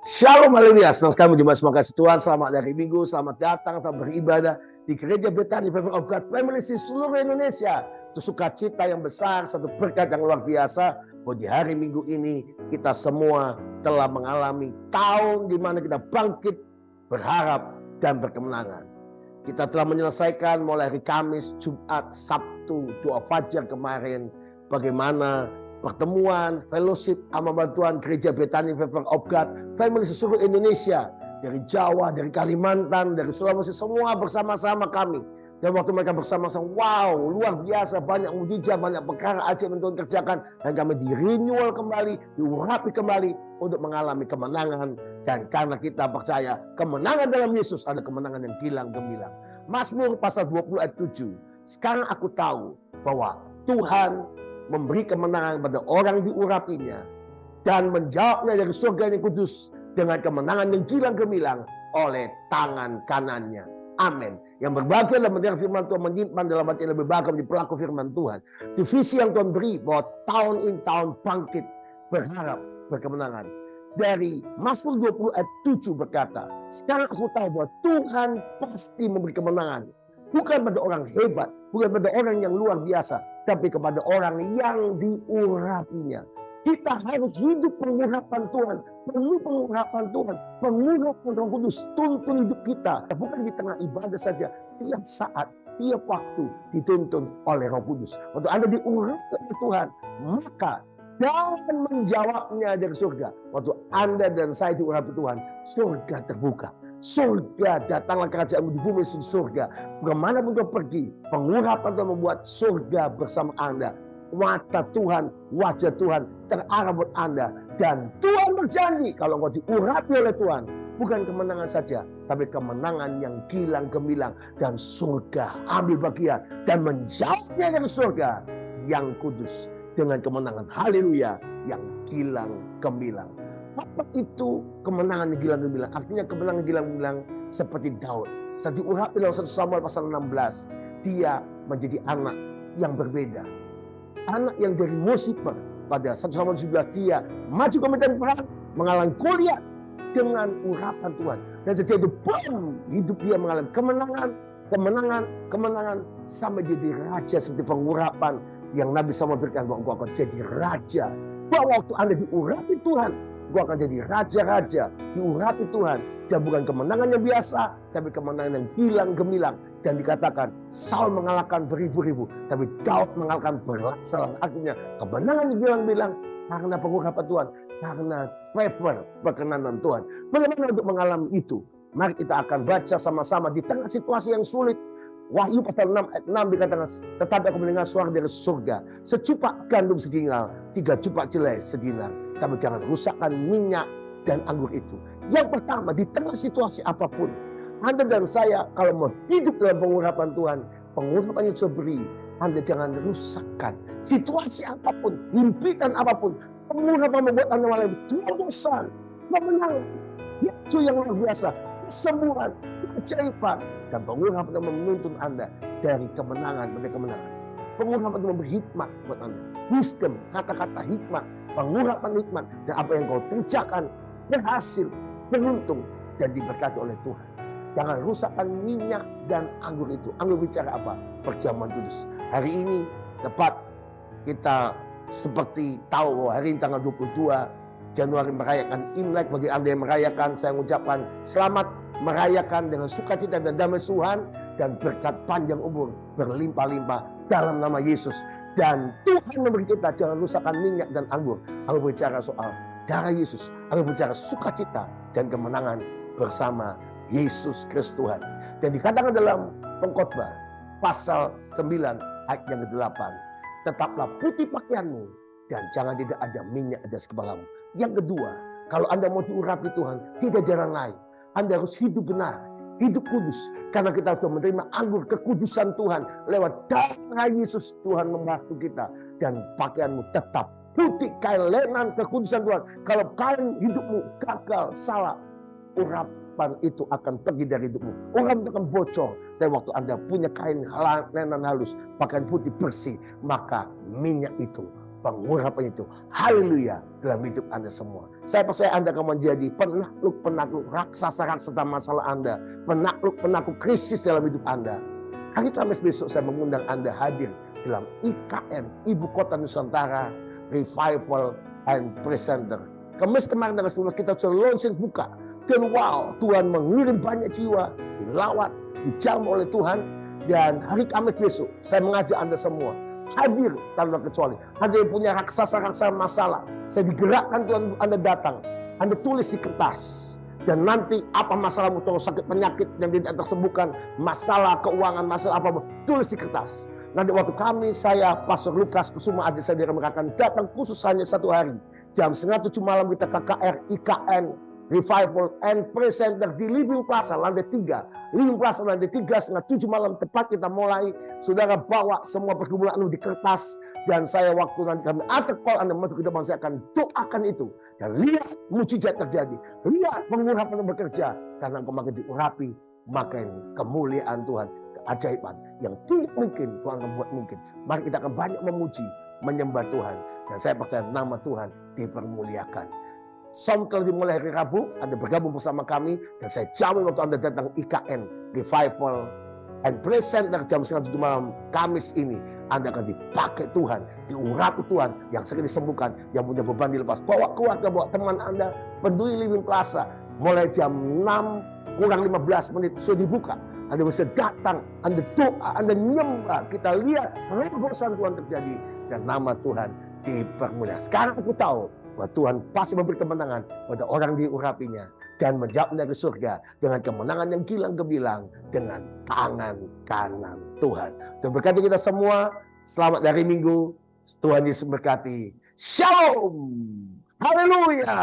Shalom, haleluya. Senang sekali berjumpa semua kasih Tuhan. Selamat hari Minggu, selamat datang atau beribadah di Gereja Betani Family of God Family di seluruh Indonesia. Itu sukacita yang besar, satu berkat yang luar biasa. Bahwa di hari Minggu ini kita semua telah mengalami tahun di mana kita bangkit, berharap, dan berkemenangan. Kita telah menyelesaikan mulai hari Kamis, Jumat, Sabtu, doa fajar kemarin. Bagaimana pertemuan, fellowship, amal bantuan Gereja Betani Family of God Family seluruh Indonesia. Dari Jawa, dari Kalimantan, dari Sulawesi, semua bersama-sama kami. Dan waktu mereka bersama-sama, wow, luar biasa, banyak mujizat, banyak perkara ajaib yang Tuhan kerjakan. Dan kami di renewal kembali, diurapi kembali untuk mengalami kemenangan. Dan karena kita percaya, kemenangan dalam Yesus ada kemenangan yang gilang gemilang. Mazmur pasal 20 ayat 7. Sekarang aku tahu bahwa Tuhan memberi kemenangan pada orang diurapinya dan menjawabnya dari surga yang kudus dengan kemenangan yang gilang gemilang oleh tangan kanannya. Amin. Yang berbahagia dalam mendengar firman Tuhan, menyimpan dalam hati lebih bahagia menjadi pelaku firman Tuhan. Divisi yang Tuhan beri bahwa tahun ini tahun bangkit, berharap, berkemenangan. Dari Mazmur 20 ayat 7 berkata, sekarang aku tahu bahwa Tuhan pasti memberi kemenangan. Bukan pada orang hebat, bukan pada orang yang luar biasa, tapi kepada orang yang diurapinya. Kita harus hidup pengurapan Tuhan, penuh pengurapan Tuhan, pengurapan Roh Kudus, tuntun hidup kita. Bukan di tengah ibadah saja, tiap saat, tiap waktu dituntun oleh Roh Kudus. Waktu Anda diurapi oleh Tuhan, maka jangan menjawabnya dari surga. Waktu Anda dan saya diurapi Tuhan, surga terbuka. Surga, datanglah kerajaan di bumi seperti surga. Kemanapun Tuhan pergi, pengurapan Tuhan membuat surga bersama Anda. Mata Tuhan, wajah Tuhan terarah buat Anda. Dan Tuhan berjanji kalau engkau diurapi oleh Tuhan, bukan kemenangan saja, tapi kemenangan yang gilang gemilang. Dan surga ambil bagian dan menjawabnya dari surga yang kudus dengan kemenangan. Haleluya, yang gilang gemilang. Apa itu kemenangan yang gilang gemilang? Artinya kemenangan gilang gemilang seperti Daud. Saat diurapi dalam 1 Samuel pasal 16, dia menjadi anak yang berbeda. Anak yang dari worshiper. Pada 1 Samuel 17 dia maju ke medan perang, mengalami Goliat dengan urapan Tuhan. Dan sejak itu hidup dia mengalami kemenangan, kemenangan sampai jadi raja seperti pengurapan yang Nabi Samuel berikan bahwa engkau akan jadi raja. Bahwa waktu Anda diurapi Tuhan, engkau akan jadi raja-raja, diurapi Tuhan. Dan bukan kemenangan yang biasa, tapi kemenangan yang gilang gemilang. Dan dikatakan Saul mengalahkan beribu-ribu, tapi Daud mengalahkan belasan. Artinya kemenangan yang gilang gemilang karena pengurapan Tuhan, karena favor perkenanan Tuhan. Bagaimana untuk mengalami itu? Mari kita akan baca sama-sama di tengah situasi yang sulit. Wahyu pasal 6 ayat 6 dikatakan, tetapi aku mendengar suara dari surga, secupak gandum segingal, 3 cupak jelai seginar. Tapi jangan rusakkan minyak dan anggur itu. Yang pertama, di tengah situasi apapun, Anda dan saya kalau mau hidup dalam pengurapan Tuhan, pengurapan yang sudah beri, Anda jangan rusakkan. Situasi apapun, himpitan apapun, pengurapan membuat Anda malah terobosan, kemenangan, itu yang luar biasa, kesembuhan, keajaiban. Dan pengurapan itu menuntun Anda dari kemenangan pada kemenangan. Pengurapan itu memberi hikmat buat Anda. Wisdom, kata-kata hikmat, pengurapan hikmat. Dan apa yang kau kerjakan berhasil, beruntung, dan diberkati oleh Tuhan. Jangan rusakkan minyak dan anggur itu. Anggur bicara apa? Perjamuan kudus. Hari ini tepat kita seperti tahu bahwa hari ini tanggal 22 Januari merayakan Imlek. Bagi Anda yang merayakan, saya mengucapkan selamat merayakan dengan sukacita dan damai Tuhan. Dan berkat panjang umur berlimpah-limpah dalam nama Yesus. Dan Tuhan memberi kita jangan rusakkan minyak dan anggur. Anggur bicara soal darah Yesus. Anggur bicara sukacita dan kemenangan bersama Yesus Kristus Tuhan. Dan dikatakan dalam Pengkhotbah pasal 9 ayat yang ke-8. Tetaplah putih pakaianmu dan jangan tidak ada minyak atas kepalamu. Yang kedua, kalau Anda mau diurapi Tuhan, tidak jalan lain. Anda harus hidup benar, hidup kudus. Karena kita sudah menerima anggur kekudusan Tuhan. Lewat darah Yesus Tuhan membantu kita. Dan pakaianmu tetap putih kain lenan kekudusan Tuhan. Kalau kain hidupmu gagal, salah, urapan itu akan pergi dari hidupmu. Urapan itu akan bocor. Dan waktu Anda punya kain lenan halus, pakaian putih bersih, maka minyak itu pengurapan itu. Haleluya dalam hidup Anda semua. Saya percaya Anda akan menjadi penakluk raksasa-raksasa masalah Anda. Penakluk krisis dalam hidup Anda. Hari Kamis besok saya mengundang Anda hadir dalam IKN, Ibu Kota Nusantara Revival and Presenter. Kamis kemarin tanggal 19 kita sudah launching buka. Dan wow, Tuhan mengirim banyak jiwa, dilawat, dijamah oleh Tuhan. Dan hari Kamis besok saya mengajak Anda semua hadir tanpa kecuali. Anda yang punya raksasa-raksasa masalah, saya digerakkan Tuhan untuk Anda datang. Anda tulis di kertas. Dan nanti apa masalahmu, terus sakit penyakit yang tidak tersembuhkan, masalah keuangan, masalah apa, tulis di kertas. Nanti waktu kami, saya, Pastor Lukas Kusuma, adik saya akan datang khusus hanya 1 hari. Jam 6:30 malam kita KKR IKN Revival and Presenter di Living Plaza lantai 3. Living Plaza lantai 3, 6:30 malam tepat kita mulai. Saudara bawa semua pergumulan di kertas. Dan saya waktu nanti kami call Anda masuk ke depan, saya akan doakan itu. Dan lihat mujizat terjadi. Lihat pengurapan yang bekerja. Karena engkau makin diurapi, makin kemuliaan Tuhan, keajaiban yang tidak mungkin Tuhan akan buat mungkin. Mari kita akan banyak memuji, menyembah Tuhan. Dan saya percaya nama Tuhan dipermuliakan. Somkel dimulai hari Rabu, Anda bergabung bersama kami. Dan saya jamin waktu Anda datang IKN Revival and Presenter jam 6:30 malam Kamis ini, Anda akan dipakai Tuhan, diurapi Tuhan, yang sering disembuhkan, yang punya beban dilepas. Bawa keluarga, bawa teman Anda, peduli Living Plaza. Mulai jam 6 kurang 15 menit sudah dibuka. Anda bisa datang, Anda doa, Anda nyembah. Kita lihat revolusi Tuhan terjadi dan nama Tuhan dipermuliakan. Sekarang aku tahu bahwa Tuhan pasti memberi kemenangan pada orang diurapinya dan menjawabnya ke surga dengan kemenangan yang gilang gemilang dengan tangan kanan Tuhan. Tuhan berkati kita semua. Selamat dari Minggu. Tuhan Yesus berkati. Shalom. Haleluya.